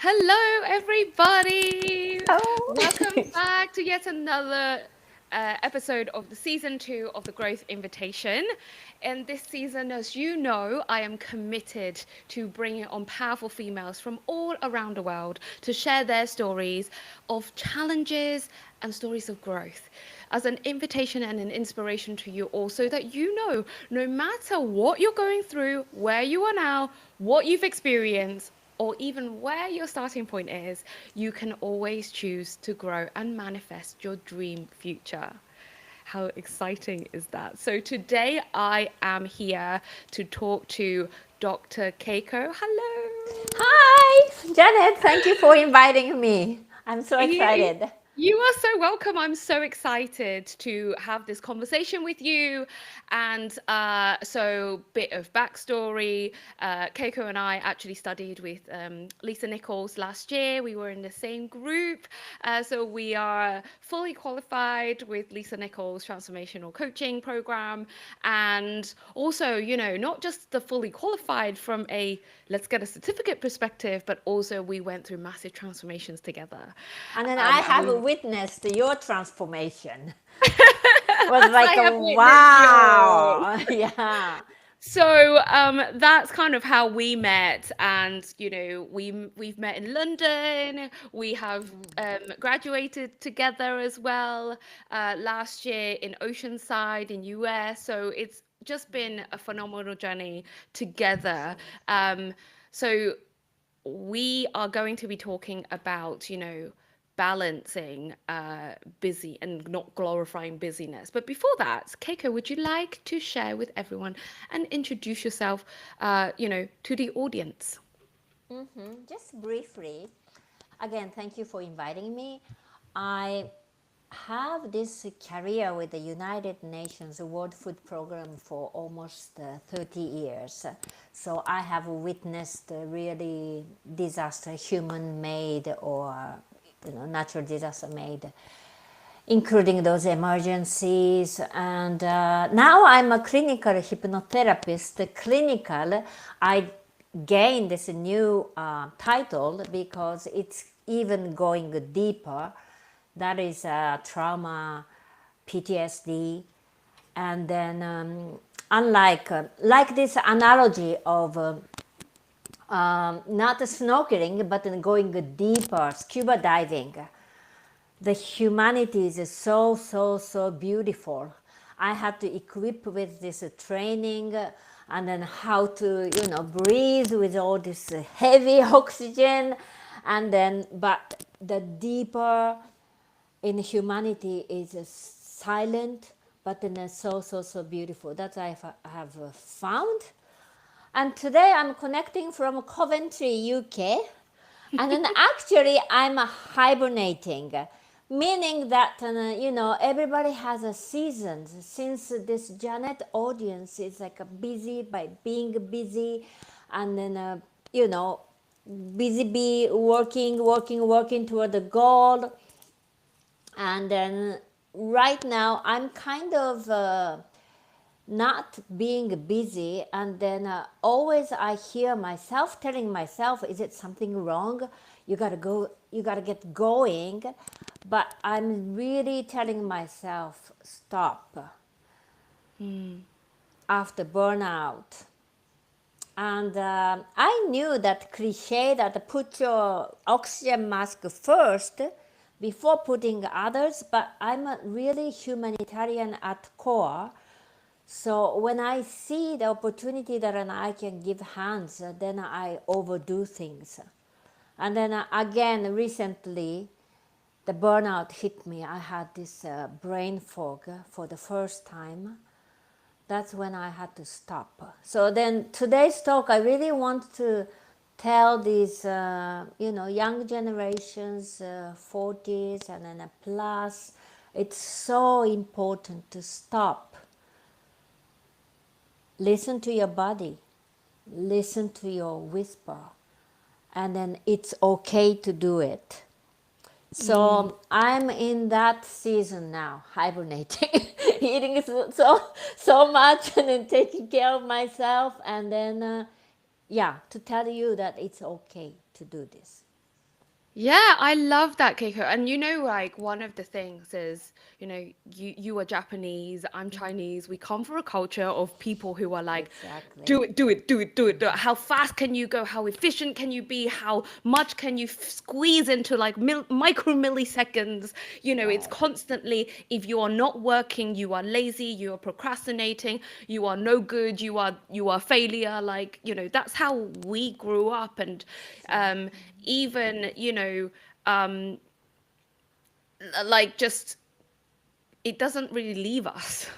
Hello, everybody. Oh, Welcome back to yet another episode of the season 2 of the Growth Invitation. In this season, as you know, I am committed to bringing on powerful females from all around the world to share their stories of challenges and stories of growth as an invitation and an inspiration to you all so that you know no matter what you're going through, where you are now, what you've experienced, or even where your starting point is, you can always choose to grow and manifest your dream future. How exciting is that? So, today I am here to talk to Dr. Keiko. Hello. hi, Janet. Thank you for inviting me. I'm so You, excited. you are so welcome. I'm so excited to have this conversation with you. And so, bit of backstory. Keiko and I actually studied with Lisa Nichols last year. We were in the same group. So, we are fully qualified with Lisa Nichols' transformational coaching program. And also, not just the fully qualified from a let's get a certificate perspective, but also we went through massive transformations together. And then I And have we witnessed your transformation. Was as I like a have witnessed yours. wow. Yeah. So that's kind of how we met, and we've met in London. We have graduated together as well last year in Oceanside in US. So it's just been a phenomenal journey together. Um, so we are going to be talking about, balancing busy and not glorifying busyness. But before that, Keiko, would you like to share with everyone and introduce yourself, to the audience? Just briefly, again, thank you for inviting me. I have this career with the United Nations World Food Program for almost 30 years. So I have witnessed really disaster, human-made or natural disaster-made, including those emergencies. And now I'm a clinical hypnotherapist. Clinical, I gained this new title because it's even going deeper. That is trauma, PTSD, and then unlike like this analogy of not snorkeling but then going deeper, scuba diving. The humanity is so beautiful. I had to equip with this training and then how to breathe with all this heavy oxygen, and then but the deeper in humanity is silent but then so beautiful. That I have found. And today I'm connecting from Coventry, UK. And then actually I'm hibernating, meaning that everybody has a season. Since this Janet audience is like a busy by being busy, and then busy bee working toward the goal. And then right now I'm kind of not being busy, and then always I hear myself telling myself, is it something wrong? You gotta go, you gotta get going. But I'm really telling myself, stop after burnout. And I knew that cliche that put your oxygen mask first before putting others, but I'm a really humanitarian at core. So when I see the opportunity that I can give hands, then I overdo things. And then again, recently, the burnout hit me. I had this brain fog for the first time. That's when I had to stop. So then today's talk, I really want to tell these, young generations, 40s and then a plus, it's so important to stop. Listen to your body, listen to your whisper, and then it's okay to do it. So I'm in that season now, hibernating, eating so much, and then taking care of myself, and then to tell you that it's okay to do this. Yeah, I love that, Keiko. And like one of the things is, you are Japanese, I'm Chinese. We come from a culture of people who are like, Exactly. do it, do it, do it, do it, do it. How fast can you go? How efficient can you be? How much can you squeeze into like micro milliseconds? It's Right. constantly, if you are not working, you are lazy, you are procrastinating, you are no good, you are failure. Like, that's how we grew up. And um, Exactly. even, um, like just it doesn't really leave us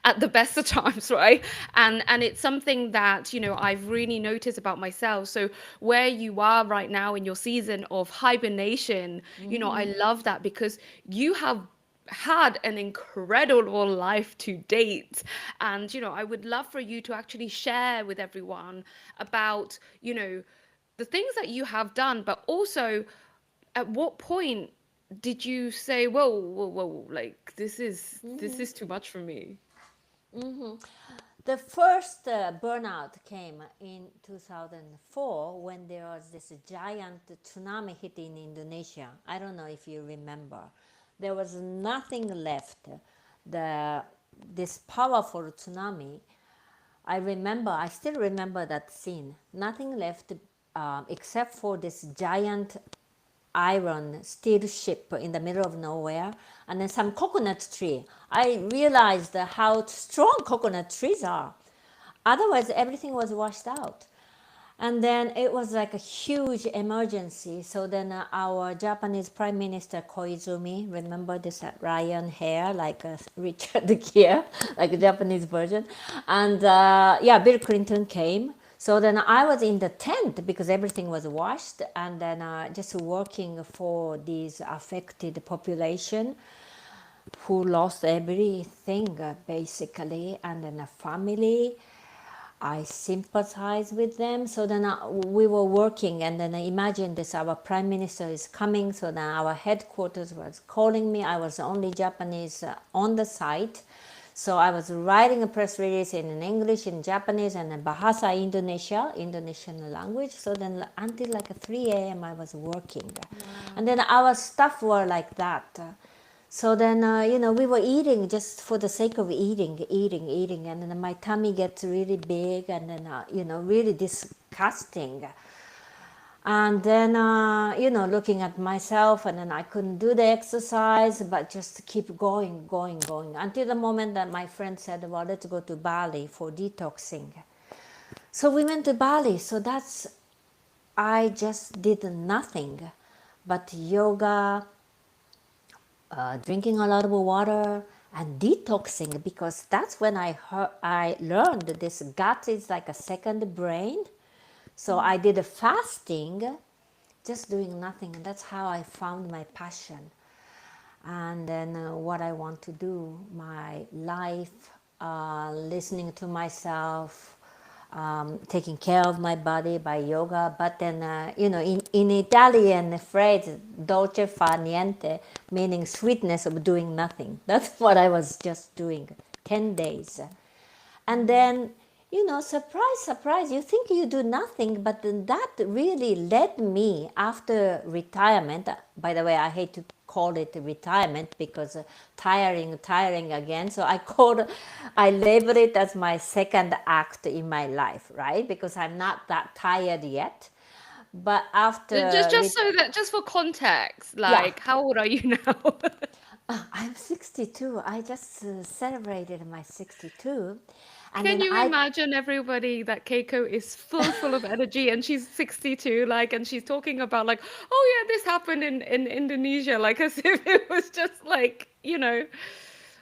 at the best of times, right? And it's something that I've really noticed about myself. So where you are right now in your season of hibernation, I love that, because you have had an incredible life to date. And I would love for you to actually share with everyone about the things that you have done, but also at what point did you say, whoa, whoa, whoa, like this is too much for me? The first burnout came in 2004 when there was this giant tsunami hitting Indonesia. I don't know if you remember. There was nothing left. The this powerful tsunami. I still remember that scene. Nothing left except for this giant iron steel ship in the middle of nowhere, and then some coconut tree. I realized how strong coconut trees are. Otherwise, everything was washed out. And then it was like a huge emergency. So then our Japanese Prime Minister Koizumi, remember this Ryan hair, like Richard Gere, like a Japanese version. And yeah, Bill Clinton came. So then I was in the tent because everything was washed, and then just working for these affected population who lost everything basically, and then a family. I sympathize with them. So then we were working, and then I imagined this: our prime minister is coming. So then our headquarters was calling me. I was the only Japanese on the site. So I was writing a press release in English, in Japanese, and in Bahasa Indonesia, Indonesian language. So then until like 3 a.m. I was working. And Wow. then our staff were like that. So then, we were eating just for the sake of eating, and then my tummy gets really big, and then, really disgusting. And then, looking at myself, and then I couldn't do the exercise, but just keep going, until the moment that my friend said, well, let's go to Bali for detoxing. So we went to Bali. So I just did nothing but yoga, drinking a lot of water, and detoxing, because that's when I learned that this gut is like a second brain. So I did a fasting, just doing nothing, and that's how I found my passion. And then what I want to do, my life, listening to myself, taking care of my body by yoga. But then, in Italian phrase, dolce fa niente, meaning sweetness of doing nothing. That's what I was just doing, 10 days. And then, surprise, surprise, you think you do nothing, but then that really led me after retirement. By the way, I hate to call it retirement because tiring again. So I label it as my second act in my life, right? Because I'm not that tired yet. But Just after, just so that, just for context, yeah, like how old are you now? I'm 62. I just celebrated my 62. And Can then you I imagine everybody that Keiko is full of energy, and she's 62, like, and she's talking about like, oh yeah, this happened in Indonesia, like as if it was just like,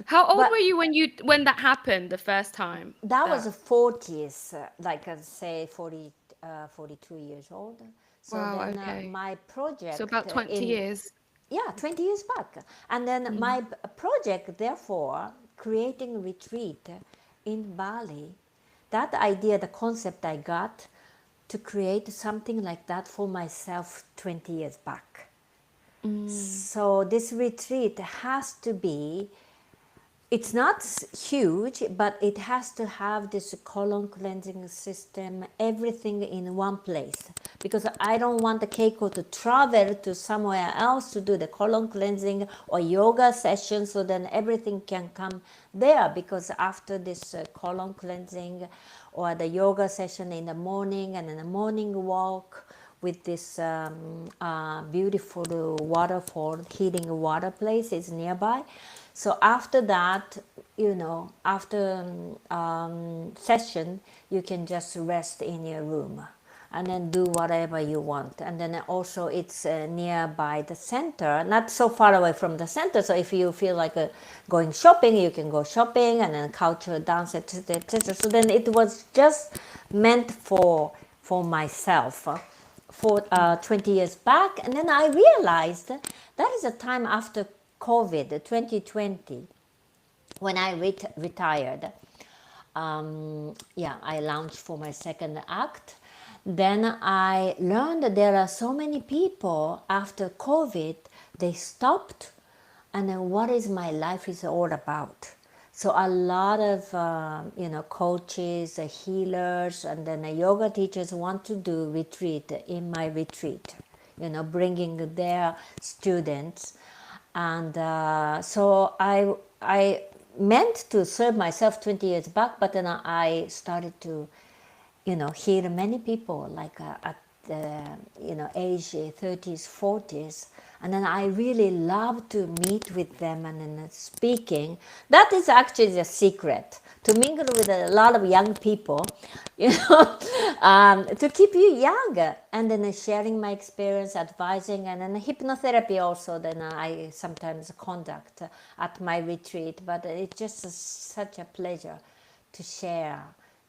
how old were but you when that happened the first time? that was That the 40s, like say 42 years old. So Wow, then okay. my So project about 20 in, years. yeah, 20 years back. And then Mm. my project, therefore, creating a retreat in Bali, that idea, the concept I got to create something like that for myself 20 years back. Mm. So this retreat has to be it's not huge, but it has to have this colon cleansing system, everything in one place. Because I don't want the Keiko to travel to somewhere else to do the colon cleansing or yoga session, so then everything can come there. Because after this colon cleansing or the yoga session in the morning and in the morning walk with this beautiful waterfall, healing water place is nearby. So after that, after session, you can just rest in your room and then do whatever you want. And then also it's nearby the center, not so far away from the center. So if you feel like going shopping, you can go shopping and then cultural dance, etc., etc. So then it was just meant for myself. For 20 years back, and then I realized that is a time after COVID, 2020, when I retired. I launched for my second act. Then I learned that there are so many people after COVID, they stopped, and then what is my life is all about. So a lot of coaches, healers, and then yoga teachers want to do retreat in my retreat, bringing their students, and so I meant to serve myself 20 years back, but then I started to hear many people like at age 30s, 40s, and then I really love to meet with them and then speaking. That is actually the secret, to mingle with a lot of young people, to keep you young, and then sharing my experience, advising, and then hypnotherapy also. Then I sometimes conduct at my retreat, but it's just such a pleasure to share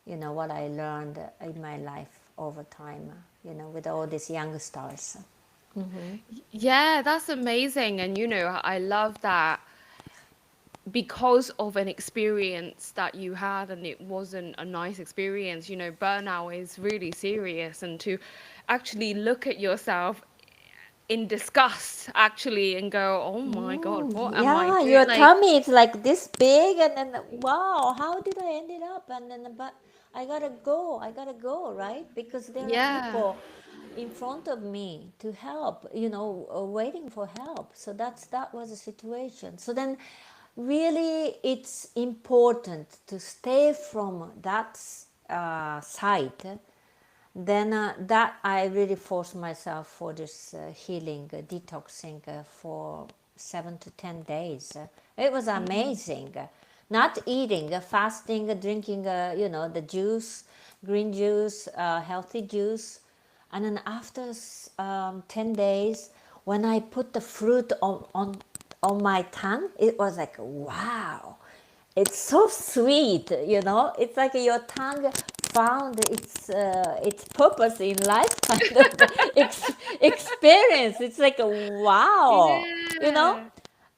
what I learned in my life over time, with all these young stars. Yeah, that's amazing. And I love that because of an experience that you had and it wasn't a nice experience, burnout is really serious. And to actually look at yourself in disgust actually and go, oh my God, what am I Yeah, doing? your Like, tummy is like this big, and then wow, how did I end it up? And then, but I gotta go, right? Because there are yeah. people in front of me to help, waiting for help. So that was the situation. So then, really, it's important to stay from that site. Then that I really forced myself for this healing, detoxing for 7 to 10 days. It was amazing. Not eating, fasting, drinking, the juice, green juice, healthy juice. And then after 10 days, when I put the fruit on my tongue, it was like, wow, it's so sweet, it's like your tongue found its purpose in life, kind of experience. It's like wow, Yeah.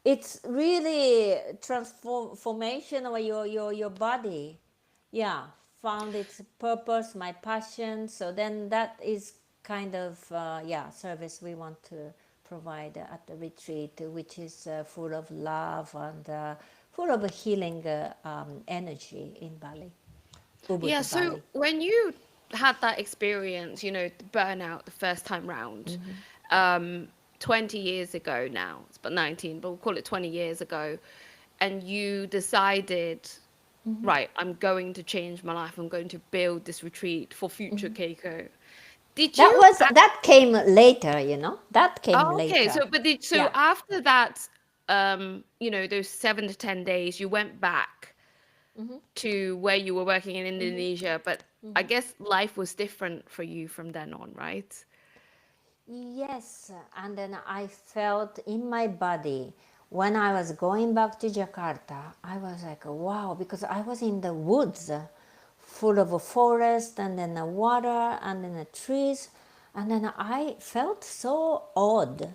it's really transformation of your body. Yeah, found its purpose, my passion. So then that is kind of service we want to provide at the retreat, which is full of love and full of healing energy in Bali, Yeah, Ubud, so Bali. when you had that experience, the burnout the first time round, um, 20 years ago now, it's about 19, but we'll call it 20 years ago, and you decided, right, I'm going to change my life, I'm going to build this retreat for future Keiko. Did you That came later, that came Oh, okay. later. So, but so Yeah. after that, those 7 to 10 days, you went back to where you were working in Indonesia, but I guess life was different for you from then on, right? Yes, and then I felt in my body when I was going back to Jakarta, I was like, wow, because I was in the woods, full of a forest, and then the water, and then the trees, and then I felt so odd.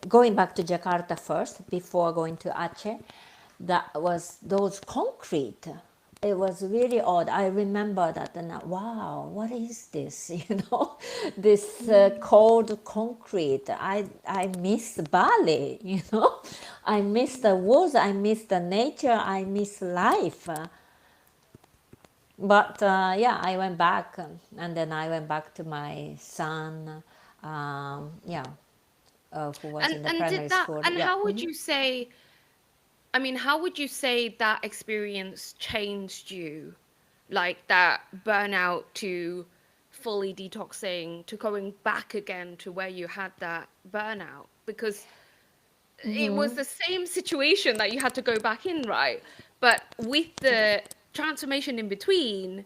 Going back to Jakarta first, before going to Aceh, that was those concrete it was really odd. I remember that, and wow, what is this? This cold concrete. I miss Bali. I miss the woods. I miss the nature. I miss life. But yeah, I went back, and then I went back to my son. Yeah, who was in the And did primary that, school. and Yeah. how would you say, I mean, how would you say that experience changed you? Like that burnout to fully detoxing to going back again to where you had that burnout? Because it was the same situation that you had to go back in, right? But with the transformation in between,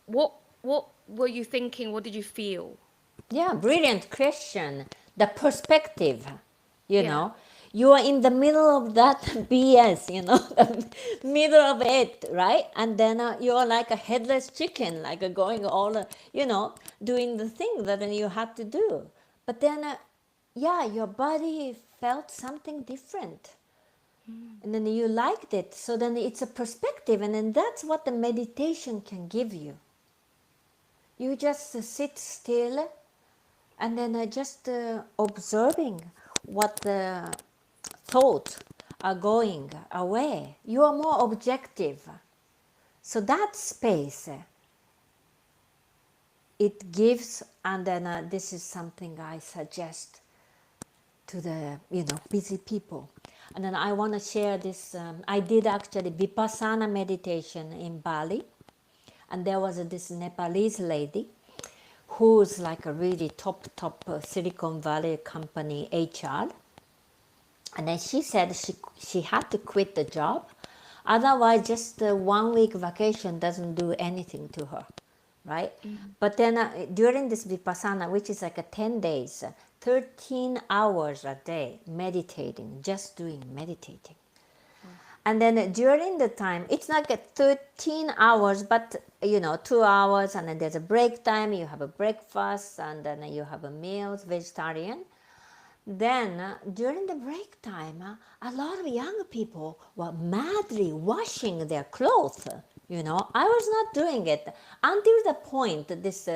what were you thinking? What did you feel? Yeah, brilliant question. The perspective, you Yeah. know, you are in the middle of that BS, the middle of it, right? And then you are like a headless chicken, like going all, doing the thing that you had to do. But then, yeah, your body felt something different. And then you liked it. So then it's a perspective. And then that's what the meditation can give you. You just sit still and then just observing what the thoughts are going away. You are more objective. So that space it gives, and then this is something I suggest to the busy people. And then I want to share this. I did actually vipassana meditation in Bali, and there was this Nepalese lady who's like a really top Silicon Valley company HR. And then she said she had to quit the job, otherwise just 1 week vacation doesn't do anything to her, right? But then during this vipassana, which is like a 10 days, 13 hours a day meditating, just doing meditating. And then during the time, it's like a 13 hours, but 2 hours, and then there's a break time, you have a breakfast, and then you have a meals, vegetarian. Then during the break time, a lot of young people were madly washing their clothes. I was not doing it until the point that this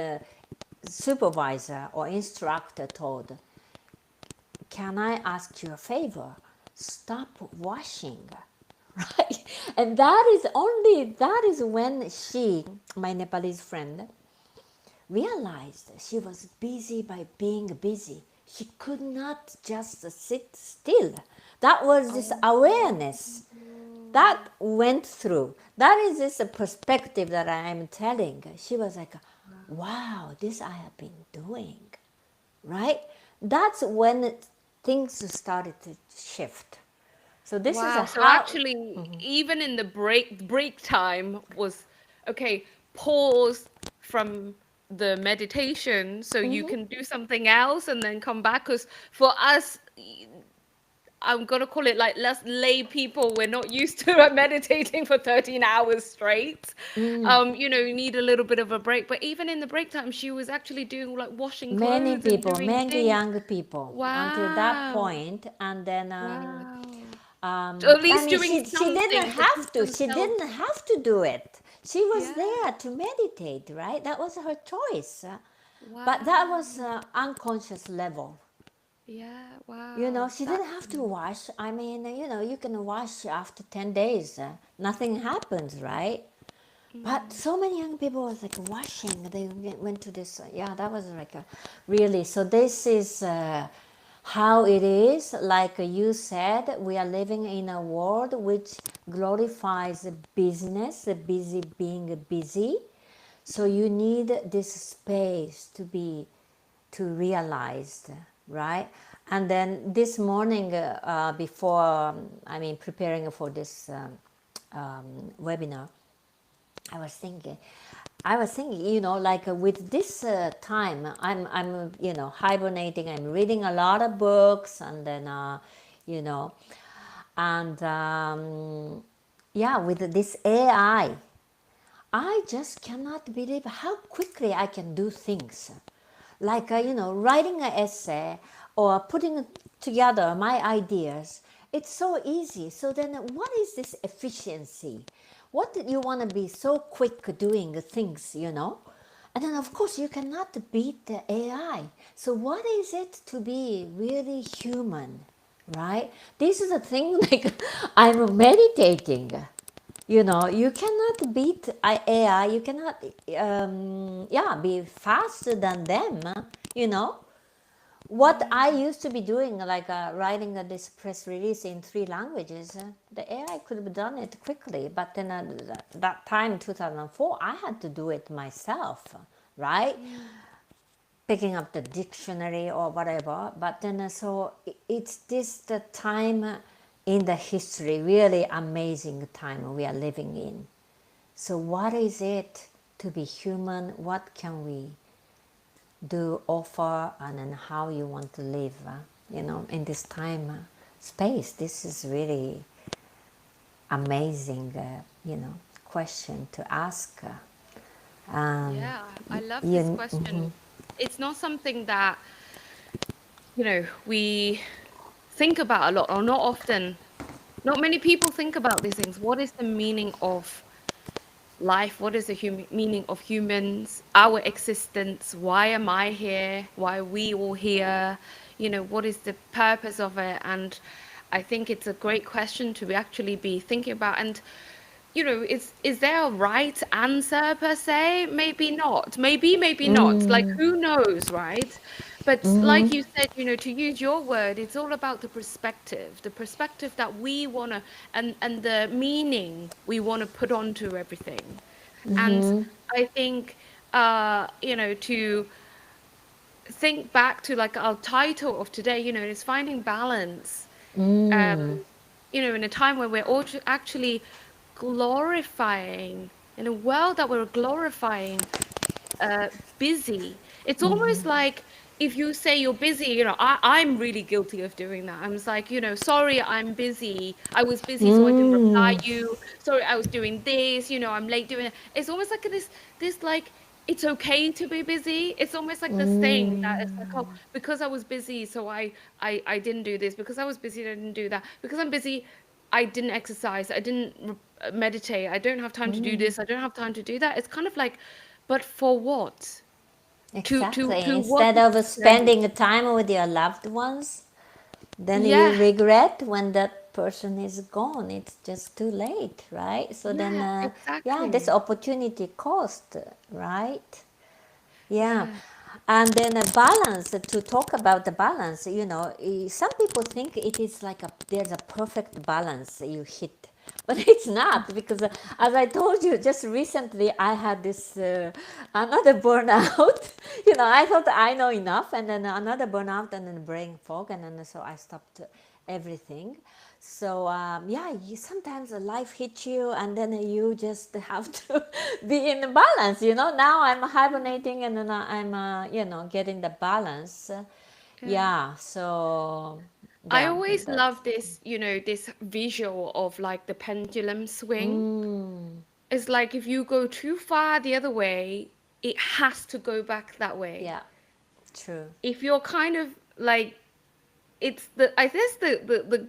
supervisor or instructor told, "Can I ask you a favor? Stop washing." Right? And that is when she, my Nepalese friend, realized she was busy by being busy. She could not just sit still. That was this awareness that went through. That is this perspective that I am telling. She was like, wow, this I have been doing, right? That's when things started to shift. So this is a Wow. So how. actually, even in the break time was okay, pause from the meditation so you can do something else and then come back. Because for us, I'm gonna call it like less lay people, we're not used to meditating for 13 hours straight. You need a little bit of a break. But even in the break time, she was actually doing like washing Many clothes and people, doing many things. young people until that Wow. point, and then Wow. So at I least mean, doing she didn't something to have keep to. She themselves. didn't have to do it. She was Yeah. there to meditate, right? That was her choice. But that Wow. was unconscious level. Yeah. Wow. She didn't That's have to wash. I mean, you can wash after 10 days. Nothing happens, right? But so many young people was like washing. They went to this. Yeah, that was like a really. So this is how it is. Like you said, we are living in a world which glorifies business, busy being busy. So you need this space to realize, right? And then this morning, before preparing for this webinar, I was thinking, like with this time, I'm, hibernating. I'm reading a lot of books, and then, you know, and yeah, with this AI, I just cannot believe how quickly I can do things. Like, writing an essay or putting together my ideas. It's so easy. So then what is this efficiency? what you want to be so quick doing things, and then of course you cannot beat the AI. So what is it to be really human, right? This is a thing like I'm meditating. You cannot beat AI. You cannot, be faster than them. You know, what I used to be doing, like writing this press release in 3 languages, the AI could have done it quickly. But then that time, 2004, I had to do it myself, right? Picking up the dictionary or whatever. But then, so it's this the time in the history, really amazing time we are living in. So what is it to be human? What can we do, offer, and then how you want to live, in this time, space? This is really amazing, question to ask. Yeah, I love this You, question. It's not something that, we think about a lot, or not often. Not many people think about these things. What is the meaning of life? What is the meaning of humans, our existence? Why am I here? Why are we all here? What is the purpose of it? And I think it's a great question to actually be thinking about. And is there a right answer per se? Maybe not. Maybe not. Like, who knows, right? But like you said, to use your word, it's all about the perspective that we want to, and the meaning we want to put onto everything. And I think, to think back to like our title of today, is finding balance. Um, in a time where we're all actually glorifying, in a world that we're glorifying busy. It's almost like if you say you're busy, I'm really guilty of doing that. I'm just like, sorry, I'm busy. I was busy, so I didn't reply you. Sorry, I was doing this, I'm late doing it. It's almost like this like, it's okay to be busy. It's almost like this thing that it's like, oh, because I was busy, so I didn't do this. Because I was busy, I didn't do that. Because I'm busy, I didn't exercise. I didn't meditate. I don't have time to do this. I don't have time to do that. It's kind of like, but for what? exactly. To what Instead of extent? spending time with your loved ones, then you Yeah, regret when that person is gone. It's just too late, right? So then, yeah, this exactly. opportunity cost, right? Yeah. Yeah. And then a balance, to talk about the balance, some people think it is like there's a perfect balance you hit. But it's not, because as I told you just recently, I had this another burnout. I thought I know enough, and then another burnout, and then brain fog, and then so I stopped everything. So sometimes life hits you, and then you just have to be in balance. Now I'm hibernating, and then I'm getting the balance. Yeah. Yeah. So I yeah, always that's. love this, this visual of like the pendulum swing. It's like if you go too far the other way, it has to go back that way. Yeah. True. If you're kind of like, I guess the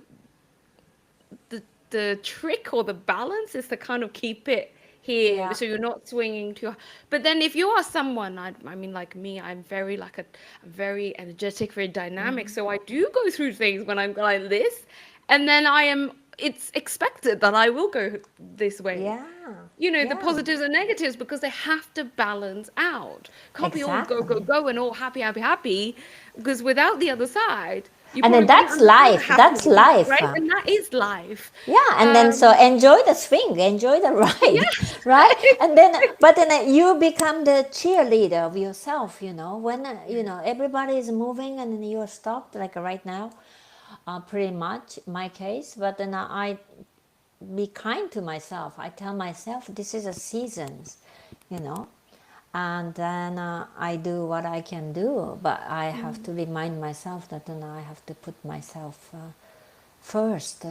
the trick or the balance is to kind of keep it here Yeah. so you're not swinging too hard. But then if you are someone, I mean, like me, I'm very like a very energetic, very dynamic, so I do go through things when I'm like this, and then it's expected that I will go this way, Yeah. the Yeah. positives and negatives, because they have to balance out. Can't be all go go Exactly. go and all happy happy happy, because without the other side you And probably then wouldn't that's understand the life. That's happiness, life. right? And that is life. Yeah, and then so um enjoy the swing, enjoy the ride, yes. right? And then, but then you become the cheerleader of yourself. When everybody is moving, and then you're stopped, like right now, pretty much my case. But then I be kind to myself. I tell myself this is a seasons, you know, and then I do what I can do. But I have to remind myself that then I have to put myself first.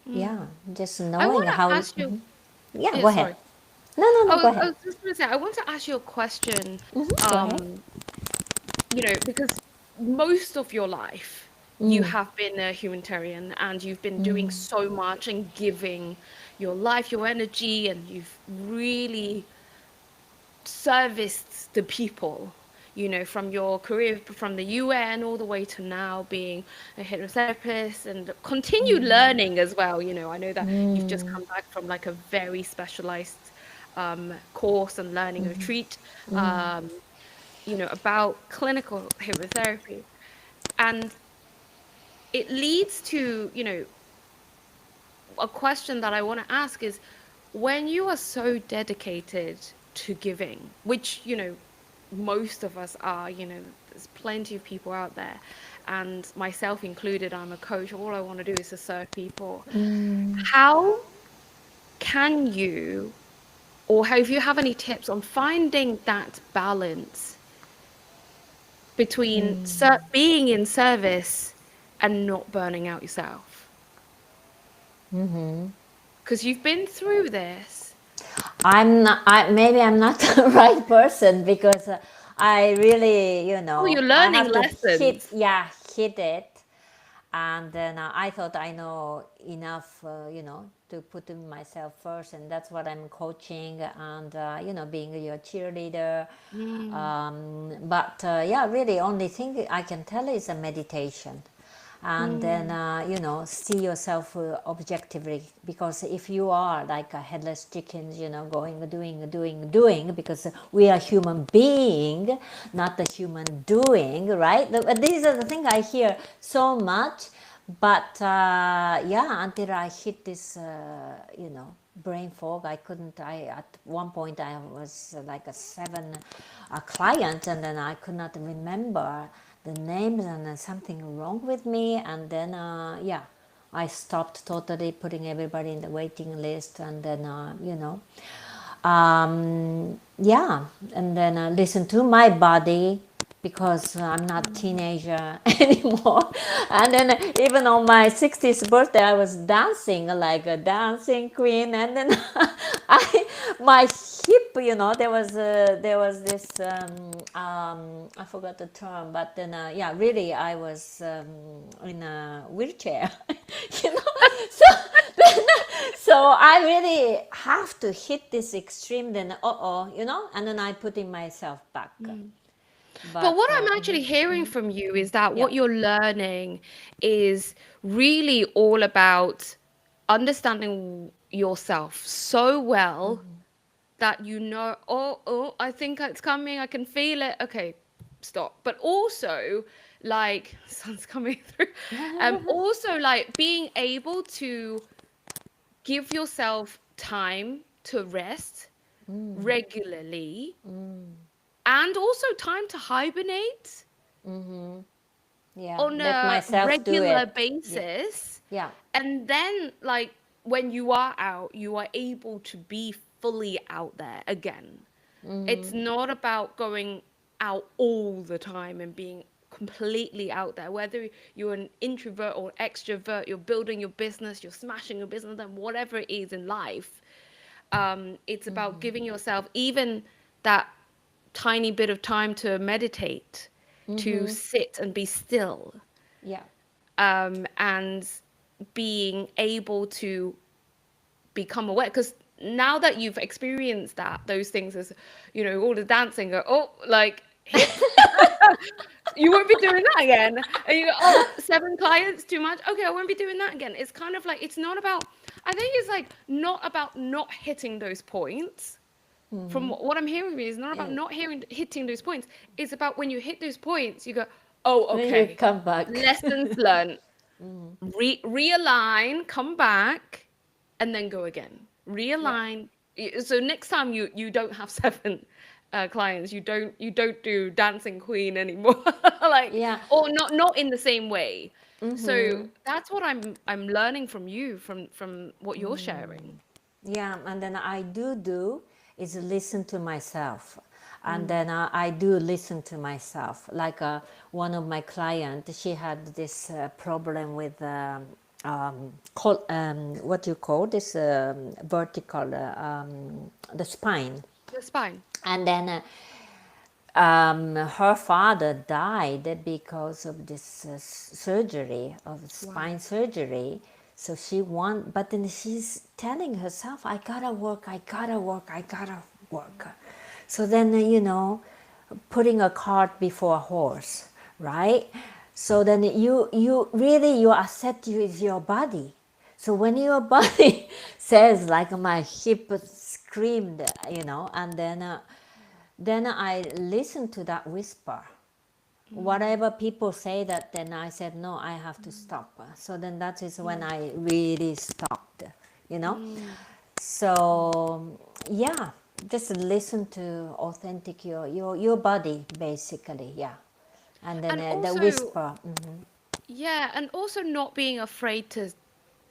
Yeah, just I knowing want to how. ask you, Yeah, yeah, go ahead. sorry. No, no, no, go I ahead. was just going to say, I want to ask you a question. Go ahead. um because most of your life you have been a humanitarian and you've been doing so much and giving your life, your energy, and you've really serviced the people, from your career from the UN all the way to now being a hypnotherapist and continue learning as well. I know that you've just come back from like a very specialized course and learning retreat, um, about clinical hypnotherapy. And it leads to, a question that I want to ask is, when you are so dedicated to giving, which, most of us are, there's plenty of people out there, and myself included, I'm a coach. All I want to do is to serve people. How can you, or if you have any tips on finding that balance between being in service and not burning out yourself? Because you've been through this. I'm not, maybe I'm not the right person, because I really, Oh, you're I learning have to lessons. hit it. And then I thought I know enough, to put myself first, and that's what I'm coaching, and being your cheerleader. But yeah, really, only thing I can tell is a meditation, and then see yourself objectively, because if you are like a headless chickens, going doing, because we are human being, not the human doing, right? These are the things I hear so much. But yeah, until I hit this brain fog, I couldn't. I At one point I was like a 7 client, and then I could not remember the names, and then something wrong with me, and then yeah, I stopped totally, putting everybody in the waiting list, and then yeah, and then listen to my body, because I'm not teenager anymore. And then even on my 60th birthday, I was dancing like a dancing queen, and then my hip, there was this I forgot the term, but then yeah, really, I was in a wheelchair, you know. So so I really have to hit this extreme, then and then I put in myself back. But But what I'm actually hearing from you is that yeah. what you're learning is really all about understanding yourself so well that I think it's coming, I can feel it. Okay, stop. But also, like, sun's coming through. Also, like, being able to give yourself time to rest regularly, and also time to hibernate Yeah, on let a myself do regular it. Yeah, basis. yeah. And then, like, when you are out, you are able to be fully out there again. It's not about going out all the time and being completely out there. Whether you're an introvert or extrovert, you're building your business, you're smashing your business, and whatever it is in life, it's about giving yourself even that tiny bit of time to meditate, to sit and be still, Yeah. and being able to become aware. Because now that you've experienced those things, as all the dancing, like, hip, you won't be doing that again. And you go, 7 clients too much. Okay, I won't be doing that again. It's kind of like, it's not about, I think it's like not about not hitting those points. From what I'm hearing is not about And not hitting those points. It's about when you hit those points, you go, oh, then you okay, come back. lessons learned. Realign, come back, and then go again. Yeah. Realign. So next time you don't have 7 clients, you don't do dancing queen anymore, like, Yeah. or not in the same way. So that's what I'm learning from you, from what you're sharing. Yeah, and then I do is listen to myself, and then I do listen to myself. Like one of my clients, she had this problem with what do you call this, vertical, the spine, The spine. and then her father died because of this surgery, of spine surgery. So she want, but then she's telling herself, I gotta work, I gotta work, I gotta work. So then, putting a cart before a horse, right? So then you really, your asset is your body. So when your body says, like my hip screamed, and then I listened to that whisper. Whatever people say that, then I said, no, I have to stop. So then that is when I really stopped, you know. So yeah, just listen to authentic your body basically, yeah. And then And the also, whisper. yeah, and also not being afraid to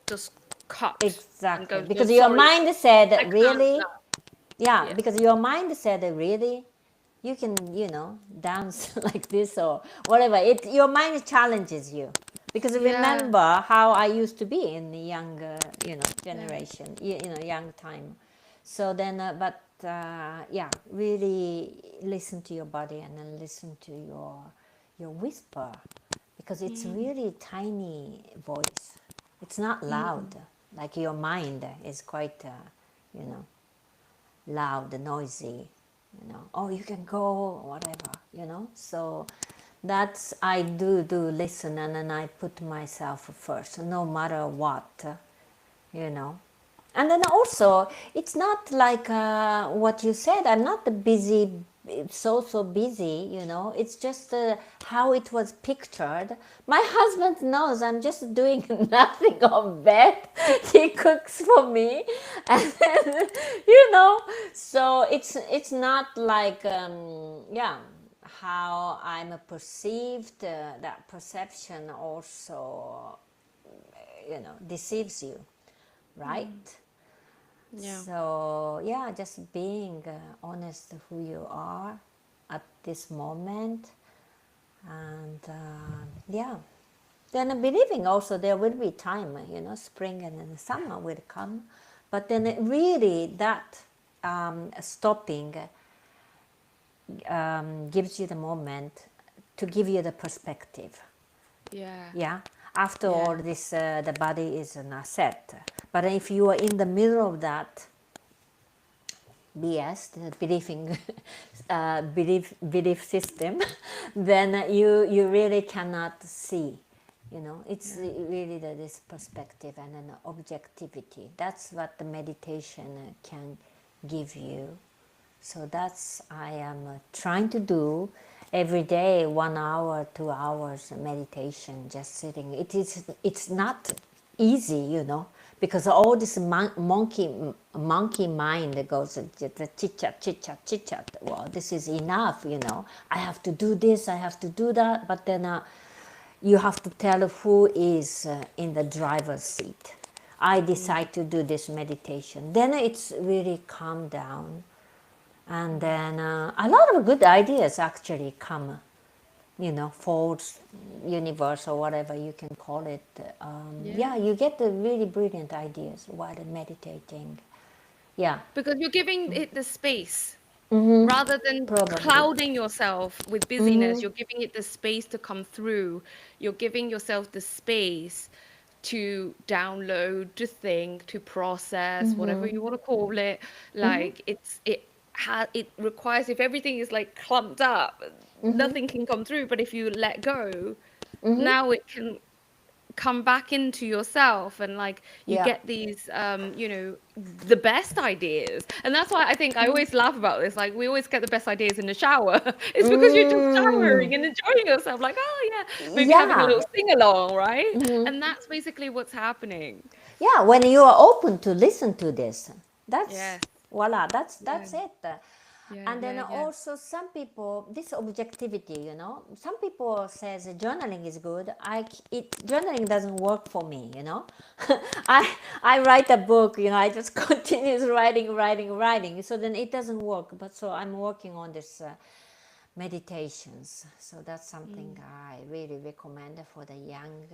just cut and Exactly, go, no, because your sorry, mind said I that can't really, now. yeah, Yeah. because your mind said that really, you can, dance like this or whatever. Your mind challenges you, because Yeah. remember how I used to be in the younger, Yeah. generation, young time. So then, yeah, really listen to your body and then listen to your whisper, because it's really tiny voice. It's not loud, like your mind is quite, you know, loud, noisy, oh, you can go, whatever, So that's, I do listen, and then I put myself first, no matter what, you know. And then also, it's not like what you said, I'm not busy, so busy, it's just how it was pictured. My husband knows I'm just doing nothing on bed. He cooks for me, and then, so it's not like, yeah, how I'm perceived, that perception also, deceives you, right? Yeah. So yeah, just being honest who you are at this moment, and yeah, then believing also there will be time, spring and then summer will come, but then really that stopping gives you the moment to give you the perspective. Yeah. Yeah, after Yeah. all this, the body is an asset, but if you are in the middle of that BS, the believing, belief system, then you really cannot see. It's Yeah. really this perspective and an objectivity. That's what the meditation can give you. So that's I am trying to do every day, 1 hour, 2 hours meditation, just sitting. It's not easy, because all this monkey mind that goes the chit chat, chit chat, chit chat. Well, this is enough, I have to do this, I have to do that, but then you have to tell who is in the driver's seat. I decide to do this meditation. Then it's really calm down, and then a lot of good ideas actually come, false universe or whatever you can call it. Yeah, Yeah. you get the really brilliant ideas while meditating. Yeah. Because you're giving it the space Mm-hmm. rather than Probably. clouding yourself with busyness. You're giving it the space to come through. You're giving yourself the space to download, to think, to process, whatever you want to call it. Like it requires, if everything is like clumped up, nothing can come through. But if you let go, now it can come back into yourself, and like you Yeah. get these the best ideas. And that's why I think I always laugh about this, like we always get the best ideas in the shower. It's because you're just showering and enjoying yourself, like, oh yeah, maybe having a Yeah. little sing along, right? And that's basically what's happening. Yeah, when you are open to listen to this, that's Yes. voila, that's Yeah. that's it. Yeah. And then Yeah. Yeah. also some people, this objectivity, some people says journaling is good. Journaling doesn't work for me, I write a book, I just continues writing, so then it doesn't work. But so I'm working on this meditations, so that's something I really recommend for the young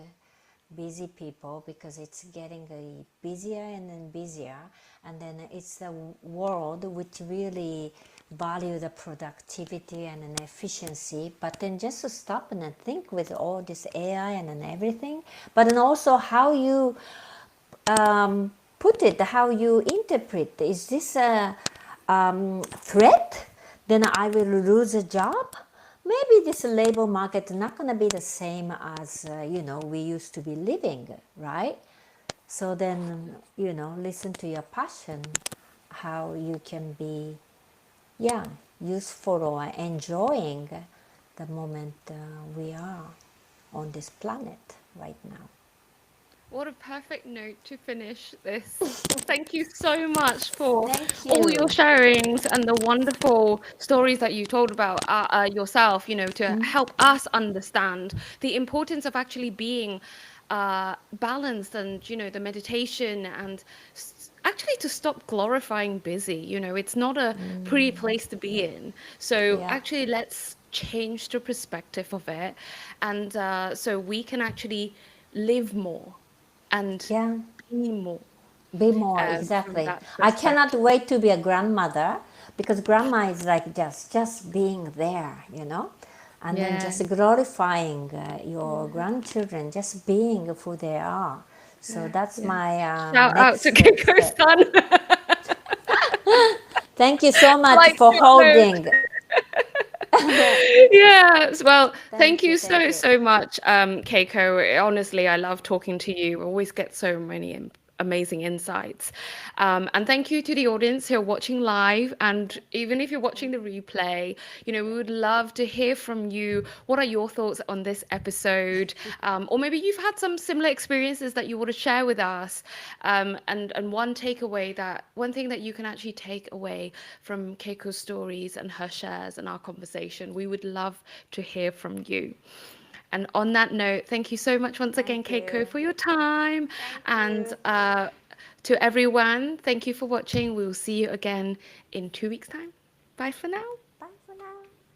busy people, because it's getting busier and then busier, and then it's a world which really value the productivity and an efficiency, but then just to stop and then think with all this AI and then everything, but then also how you put it, how you interpret, is this a threat, then I will lose a job. Maybe this labor market is not going to be the same as we used to be living, right? So then listen to your passion, how you can be useful or enjoying the moment we are on this planet right now. What a perfect note to finish this. Thank you so much for Thank all your you. sharings and the wonderful stories that you told about yourself, to help us understand the importance of actually being balanced, and, the meditation, and actually to stop glorifying busy. It's not a pretty place to be in. So Yeah, actually, let's change the perspective of it. And so we can actually live more and yeah. be more, Be more, from exactly. that I cannot perspective. wait to be a grandmother, because grandma is like just being there, and then Yeah, just glorifying your grandchildren, just being who they are. So yeah, that's yeah. my Shout out to next step. Keiko-san. Thank you so much Like for short notes. holding. Yes. Well, thank Thank you, you thank so, you. so much, Keiko. Honestly, I love talking to you. Always get so many amazing insights. And thank you to the audience who are watching live. And even if you're watching the replay, we would love to hear from you. What are your thoughts on this episode? Or maybe you've had some similar experiences that you want to share with us. And one thing that you can actually take away from Keiko's stories and her shares and our conversation, we would love to hear from you. And on that note, thank you so much once Thank again, Keiko, you. for your time. Thank And you. to everyone, thank you for watching. We will see you again in 2 weeks' time. Bye for now.